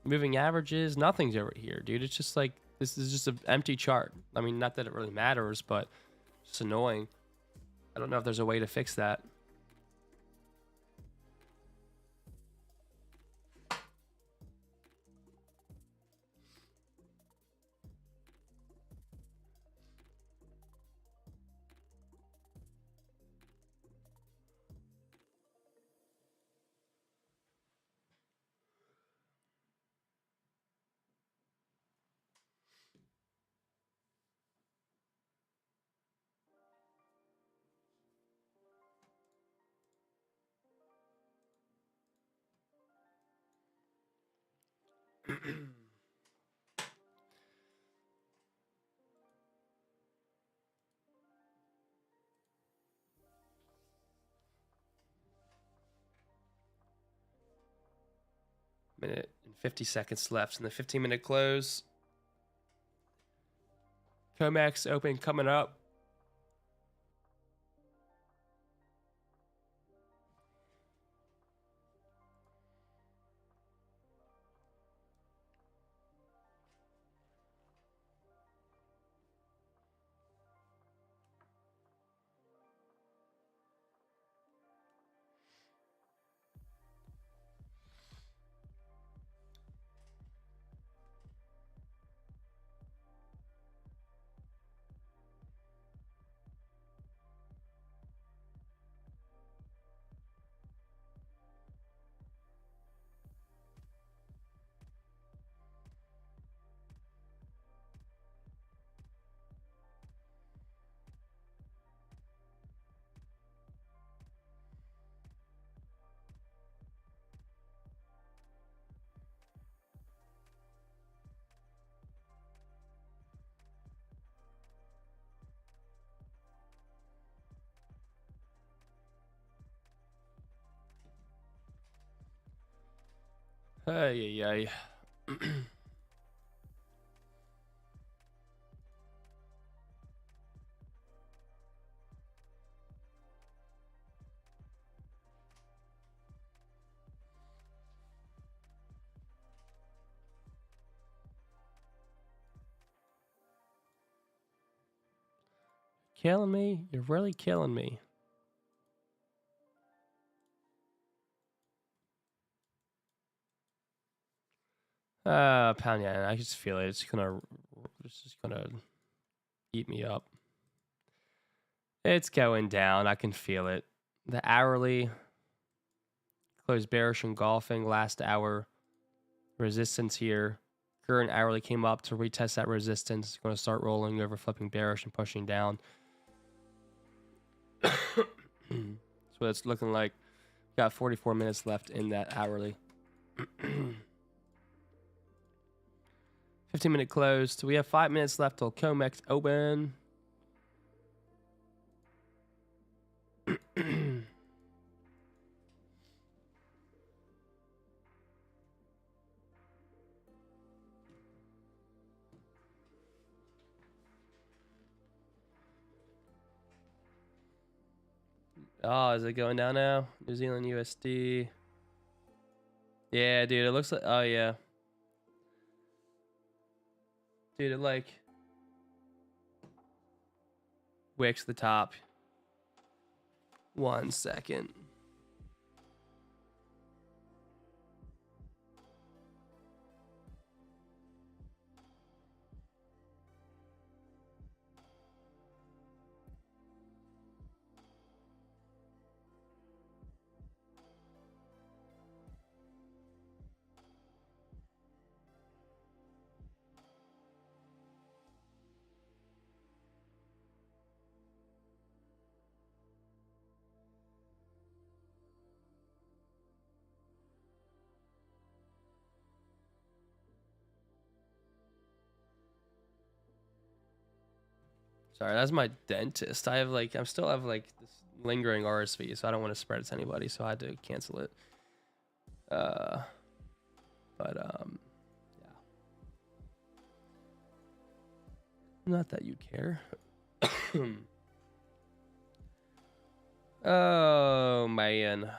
moving averages, nothing's over here, dude. It's just like, this is just an empty chart. I mean, not that it really matters, but it's annoying. I don't know if there's a way to fix that. Minute and 50 seconds left in the 15-minute close. Comex open coming up. Hey, ay, ay. Killing me? You're really killing me. Pound yen. I just feel it. It's just gonna eat me up. It's going down. I can feel it. The hourly closed bearish engulfing last hour. Resistance here. Current hourly came up to retest that resistance. It's going to start rolling over, flipping bearish and pushing down. That's what it's looking like. Got 44 minutes left in that hourly. 15-minute closed. We have 5 minutes left till COMEX open. Oh, is it going down now? New Zealand USD. Yeah, dude, it looks like, oh yeah. Dude, it like wicks the top. 1 second. Sorry, that's my dentist. I still have like this lingering RSV, so I don't want to spread it to anybody, so I had to cancel it. But yeah, not that you care. Oh man.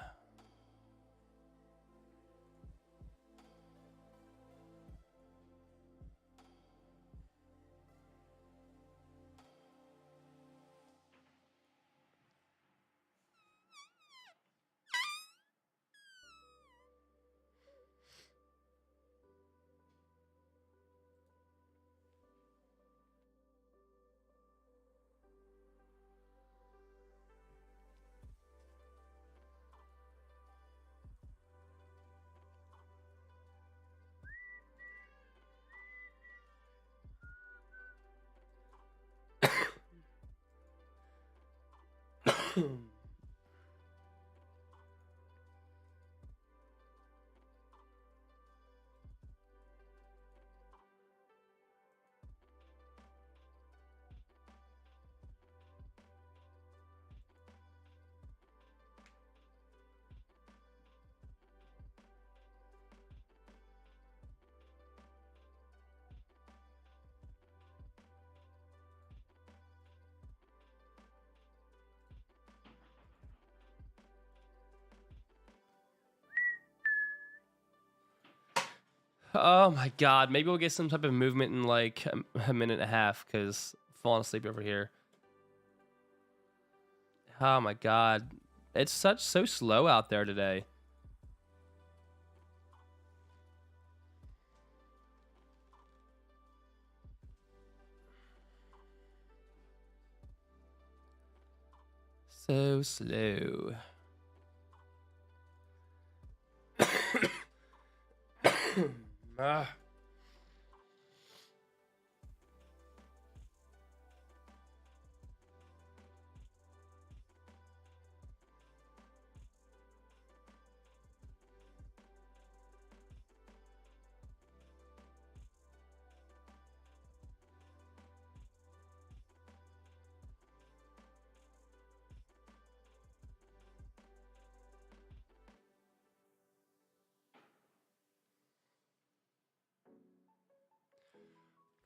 Oh my god, maybe we'll get some type of movement in like a minute and a half, because falling asleep over here. Oh my god, it's so slow out there today. So slow. Ah.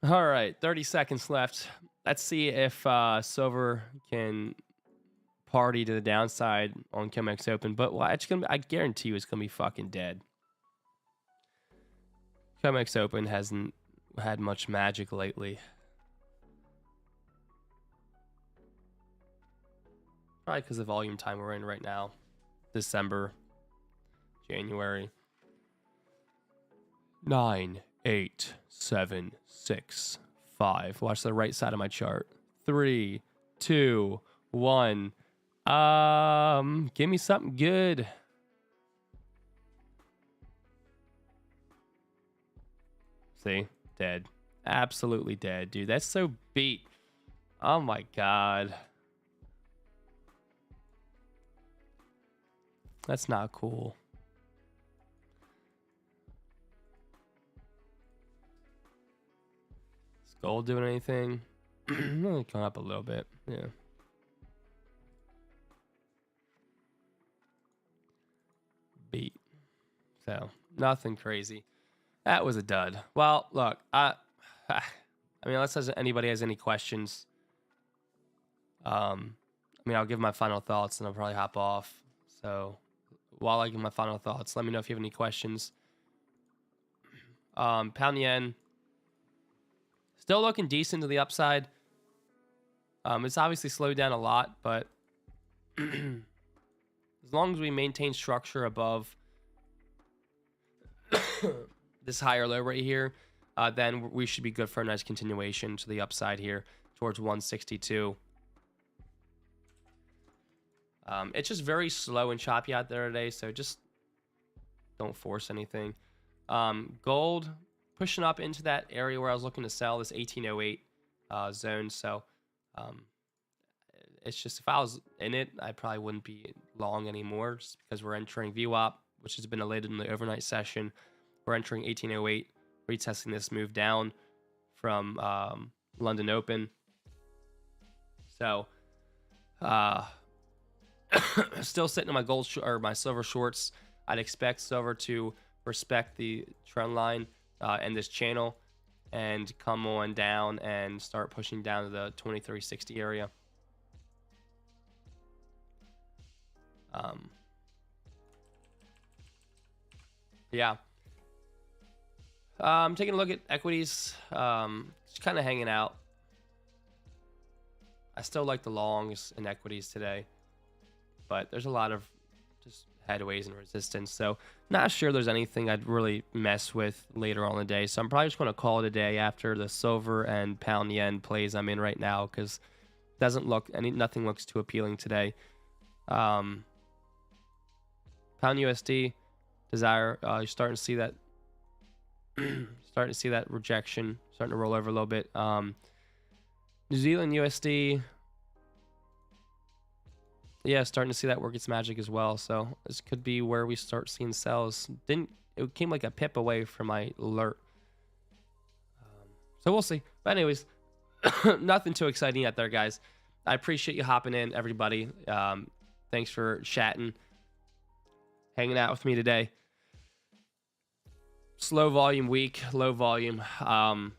All right, 30 seconds left. Let's see if silver can party to the downside on Chemex Open, but it's gonna. I guarantee you, it's gonna be fucking dead. Chemex Open hasn't had much magic lately. Probably because of the volume time we're in right now, December, January. 9, 8, 7, 6, 5. Watch the right side of my chart. 3, 2, 1. Give me something good. See? Dead. Absolutely dead, dude. That's so beat. Oh my god. That's not cool. Is gold doing anything? Only going up a little bit. Yeah. Beat. So, nothing crazy. That was a dud. Well, look, I mean, unless anybody has any questions, I mean, I'll give my final thoughts and I'll probably hop off. So, while I give my final thoughts, let me know if you have any questions. Pound yen, still looking decent to the upside. It's obviously slowed down a lot, but as long as we maintain structure above this higher low right here, then we should be good for a nice continuation to the upside here towards 162. It's just very slow and choppy out there today, so just don't force anything. Gold pushing up into that area where I was looking to sell, this 1808 zone. So it's just, if I was in it, I probably wouldn't be long anymore, just because we're entering VWAP, which has been elated in the overnight session. We're entering 1808, retesting this move down from London Open. So still sitting in my gold or my silver shorts. I'd expect silver to respect the trend line and this channel and come on down and start pushing down to the 2360 area. Yeah. I'm taking a look at equities. Just kind of hanging out. I still like the longs in equities today, but there's a lot of just headways and resistance. So not sure there's anything I'd really mess with later on in the day. So I'm probably just going to call it a day after the silver and pound yen plays I'm in right now, because nothing looks too appealing today. Pound USD desire, you're starting to see that rejection starting to roll over a little bit. New Zealand USD, yeah, starting to see that work its magic as well. So this could be where we start seeing sells. It came like a pip away from my alert. So we'll see. But anyways, nothing too exciting yet there, guys. I appreciate you hopping in, everybody. Thanks for chatting, hanging out with me today. Slow volume week, low volume. But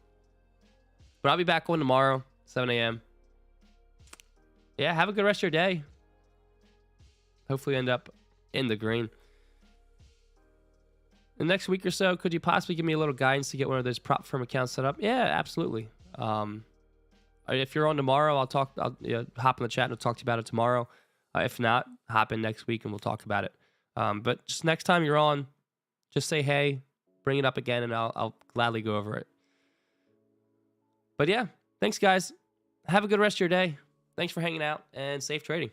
I'll be back on tomorrow, 7 a.m. Yeah, have a good rest of your day. Hopefully end up in the green. The next week or so, could you possibly give me a little guidance to get one of those prop firm accounts set up? Yeah, absolutely. If you're on tomorrow, I'll hop in the chat and I'll talk to you about it tomorrow. If not, hop in next week and we'll talk about it. But just next time you're on, just say hey, bring it up again, and I'll gladly go over it. But yeah, thanks guys. Have a good rest of your day. Thanks for hanging out and safe trading.